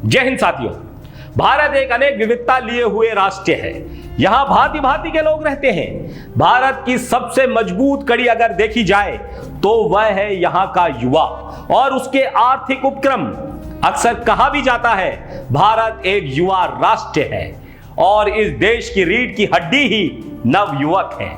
जय हिंद साथियों। भारत एक अनेक विविधता लिए हुए राष्ट्र है। यहां भांति भांति के लोग रहते हैं। भारत की सबसे मजबूत कड़ी अगर देखी जाए तो वह है यहां का युवा और उसके आर्थिक उपक्रम। अक्सर कहा भी जाता है भारत एक युवा राष्ट्र है और इस देश की रीढ़ की हड्डी ही नव युवक है।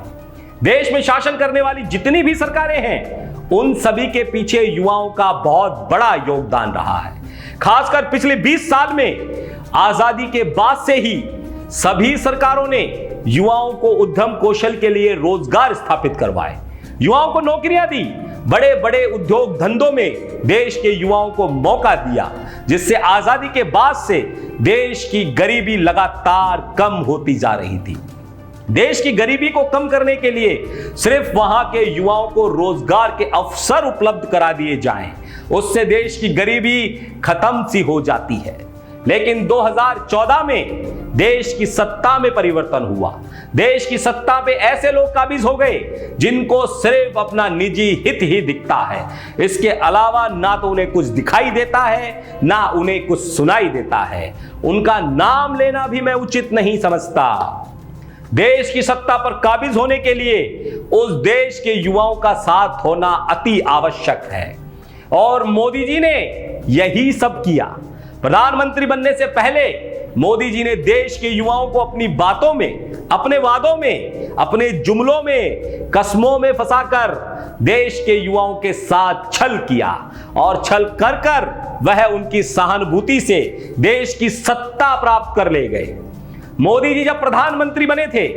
देश में शासन करने वाली जितनी भी सरकारें हैं उन सभी के पीछे युवाओं का बहुत बड़ा योगदान रहा है। खासकर पिछले 20 साल में आजादी के बाद से ही सभी सरकारों ने युवाओं को उद्यम कौशल के लिए रोजगार स्थापित करवाए, युवाओं को नौकरियां दी, बड़े बड़े उद्योग धंधों में देश के युवाओं को मौका दिया, जिससे आजादी के बाद से देश की गरीबी लगातार कम होती जा रही थी। देश की गरीबी को कम करने के लिए सिर्फ वहां के युवाओं को रोजगार के अवसर उपलब्ध करा दिए जाएं, उससे देश की गरीबी खत्म सी हो जाती है। लेकिन 2014 में देश की सत्ता में परिवर्तन हुआ। देश की सत्ता पे ऐसे लोग काबिज हो गए जिनको सिर्फ अपना निजी हित ही दिखता है। इसके अलावा ना तो उन्हें कुछ दिखाई देता है ना उन्हें कुछ सुनाई देता है। उनका नाम लेना भी मैं उचित नहीं समझता। देश की सत्ता पर काबिज होने के लिए उस देश के युवाओं का साथ होना अति आवश्यक है और मोदी जी ने यही सब किया। प्रधानमंत्री बनने से पहले मोदी जी ने देश के युवाओं को अपनी बातों में, अपने वादों में, अपने जुमलों में, कस्मों में फंसाकर देश के युवाओं के साथ छल किया और छल कर कर वह उनकी सहानुभूति से देश की सत्ता प्राप्त कर ले गए। मोदी जी जब प्रधानमंत्री बने थे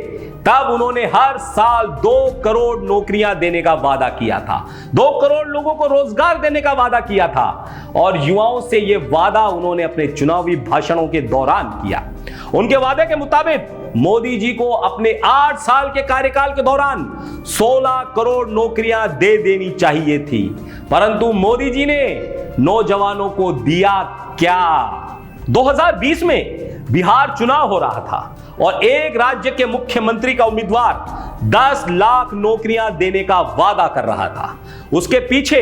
तब उन्होंने हर साल 2 करोड़ नौकरियां देने का वादा किया था, 2 करोड़ लोगों को रोजगार देने का वादा किया था और युवाओं से यह वादा उन्होंने अपने चुनावी भाषणों के दौरान किया। उनके वादे के मुताबिक मोदी जी को अपने 8 साल के कार्यकाल के दौरान 16 करोड़ नौकरियां दे देनी चाहिए थी, परंतु मोदी जी ने नौजवानों को दिया क्या? 2020 में बिहार चुनाव हो रहा था और एक राज्य के मुख्यमंत्री का उम्मीदवार 10 लाख नौकरियां देने का वादा कर रहा था। उसके पीछे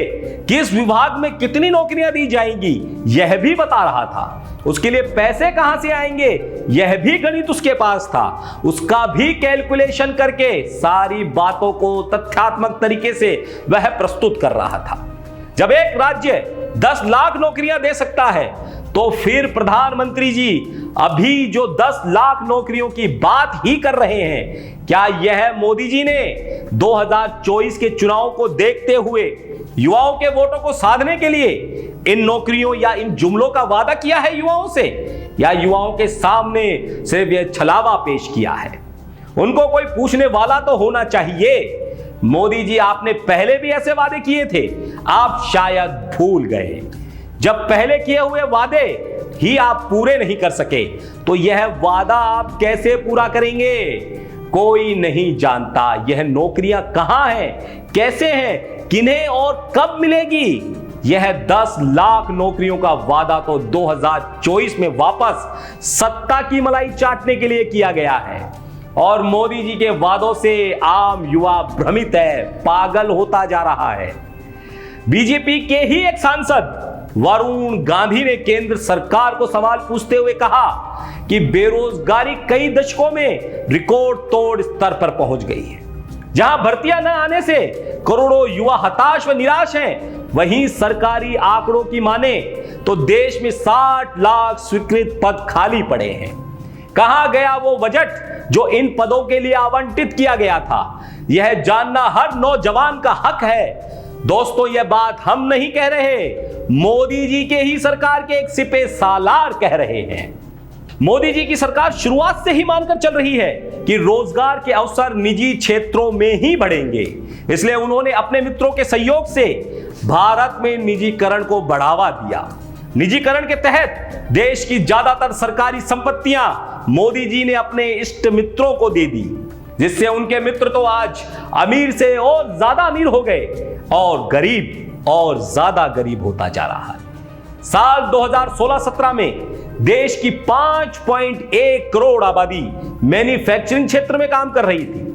किस विभाग में कितनी नौकरियां दी जाएंगी यह भी बता रहा था। उसके लिए पैसे कहां से आएंगे यह भी गणित उसके पास था। उसका भी कैलकुलेशन करके सारी बातों को तथ्यात्मक तरीके से वह प्रस्तुत कर रहा था। जब एक राज्य 10 लाख नौकरियां दे सकता है तो फिर प्रधानमंत्री जी अभी जो 10 लाख नौकरियों की बात ही कर रहे हैं, क्या यह मोदी जी ने 2024 के चुनाव को देखते हुए युवाओं के वोटों को साधने के लिए इन नौकरियों या इन जुमलों का वादा किया है युवाओं से, या युवाओं के सामने सिर्फ यह छलावा पेश किया है? उनको कोई पूछने वाला तो होना चाहिए। मोदी जी आपने पहले भी ऐसे वादे किए थे, आप शायद भूल गए। जब पहले किए हुए वादे ही आप पूरे नहीं कर सके तो यह वादा आप कैसे पूरा करेंगे? कोई नहीं जानता यह नौकरियां कहां हैं, कैसे हैं, किन्हें और कब मिलेगी। यह 10 लाख नौकरियों का वादा तो 2024 में वापस सत्ता की मलाई चाटने के लिए किया गया है और मोदी जी के वादों से आम युवा भ्रमित है, पागल होता जा रहा है। बीजेपी के ही एक सांसद वरुण गांधी ने केंद्र सरकार को सवाल पूछते हुए कहा कि बेरोजगारी कई दशकों में रिकॉर्ड तोड़ स्तर पर पहुंच गई है। जहां भर्तियां न आने से करोड़ों युवा हताश व निराश हैं, वहीं सरकारी आंकड़ों की माने तो देश में 60 लाख स्वीकृत पद खाली पड़े हैं। कहां गया वो बजट जो इन पदों के लिए आवंटित किया गया था? यह जानना हर नौजवान का हक है। दोस्तों, यह बात हम नहीं कह रहे, मोदी जी के ही सरकार के एक सिपे सालार कह रहे हैं। मोदी जी की सरकार शुरुआत से ही मानकर चल रही है कि रोजगार के अवसर निजी क्षेत्रों में ही बढ़ेंगे। इसलिए उन्होंने अपने मित्रों के सहयोग से भारत में निजीकरण को बढ़ावा दिया। निजीकरण के तहत देश की ज्यादातर सरकारी संपत्तियां मोदी जी ने अपने इष्ट मित्रों को दे दी, जिससे उनके मित्र तो आज अमीर से और ज्यादा अमीर हो गए और गरीब और ज्यादा गरीब होता जा रहा है। साल 2016-17 में देश की 5.1 करोड़ आबादी मैन्युफैक्चरिंग क्षेत्र में काम कर रही थी।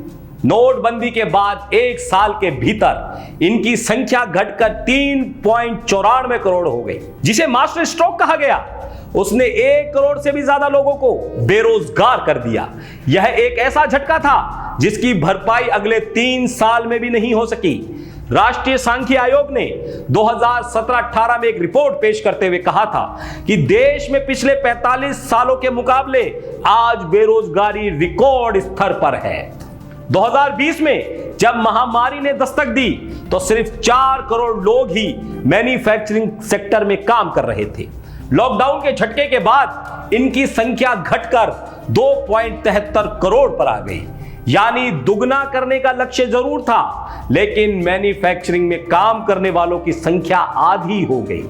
नोटबंदी के बाद एक साल के भीतर इनकी संख्या घटकर 3.94 करोड़ हो गई, जिसे मास्टर स्ट्रोक कहा गया। उसने 1 करोड़ से भी ज्यादा लोगों को बेरोजगार कर दिया। यह एक ऐसा झटका था जिसकी भरपाई अगले 3 साल में भी नहीं हो सकी। राष्ट्रीय सांख्यिकी आयोग ने 2017-18 में एक रिपोर्ट पेश करते हुए कहा था कि देश में पिछले 45 सालों के मुकाबले आज बेरोजगारी रिकॉर्ड स्तर पर है। 2020 में जब महामारी ने दस्तक दी तो सिर्फ 4 करोड़ लोग ही मैन्युफैक्चरिंग सेक्टर में काम कर रहे थे। लॉकडाउन के झटके के बाद इनकी संख्या घटकर 2.73 करोड़ पर आ गई। यानी दुगना करने का लक्ष्य जरूर था, लेकिन मैन्युफैक्चरिंग में काम करने वालों की संख्या आधी हो गई।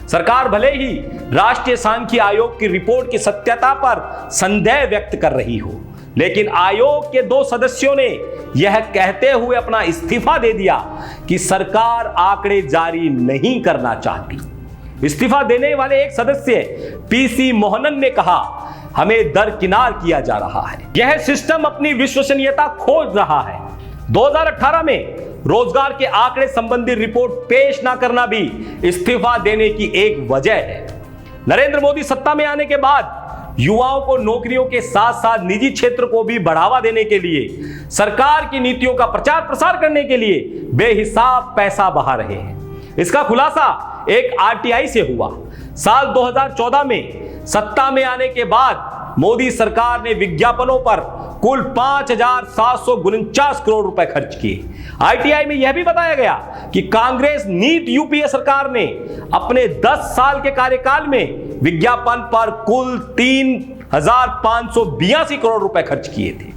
सरकार भले ही राष्ट्रीय सांख्यिकी आयोग की रिपोर्ट की सत्यता पर संदेह व्यक्त कर रही हो, लेकिन आयोग के 2 सदस्यों ने यह कहते हुए अपना इस्तीफा दे दिया कि सरकार आंकड़े जारी नहीं करना चाहती। इस्तीफा देने वाले एक सदस्य पीसी मोहनन ने कहा, हमें दरकिनार किया जा रहा है, यह सिस्टम अपनी विश्वसनीयता खोज रहा है। 2018 में रोजगार के आंकड़े संबंधी रिपोर्ट पेश न करना भी इस्तीफा देने की एक वजह है। नरेंद्र मोदी सत्ता में आने के बाद युवाओं को नौकरियों के साथ साथ निजी क्षेत्र को भी बढ़ावा देने के लिए, सरकार की नीतियों का प्रचार प्रसार करने के लिए बेहिसाब पैसा बहा रहे हैं। इसका खुलासा एक आरटीआई से हुआ। साल 2014 में सत्ता में आने के बाद मोदी सरकार ने विज्ञापनों पर कुल 5,749 करोड़ रुपए खर्च किए। आरटीआई में यह भी बताया गया कि कांग्रेस नीति यूपीए सरकार ने अपने 10 साल के कार्यकाल में विज्ञापन पर कुल 3,582 करोड़ रुपए खर्च किए थे,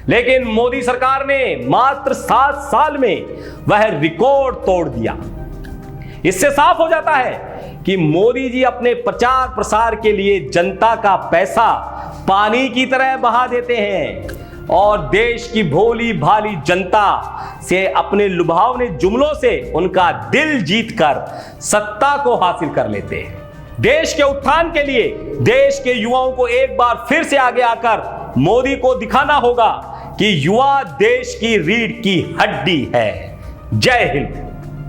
लेकिन मोदी सरकार ने मात्र 7 साल में वह रिकॉर्ड तोड़ दिया। इससे साफ हो जाता है कि मोदी जी अपने प्रचार प्रसार के लिए जनता का पैसा पानी की तरह बहा देते हैं और देश की भोली भाली जनता से अपने लुभावने जुमलों से उनका दिल जीतकर सत्ता को हासिल कर लेते हैं। देश के उत्थान के लिए देश के युवाओं को एक बार फिर से आगे आकर मोदी को दिखाना होगा कि युवा देश की रीढ़ की हड्डी है। जय हिंद।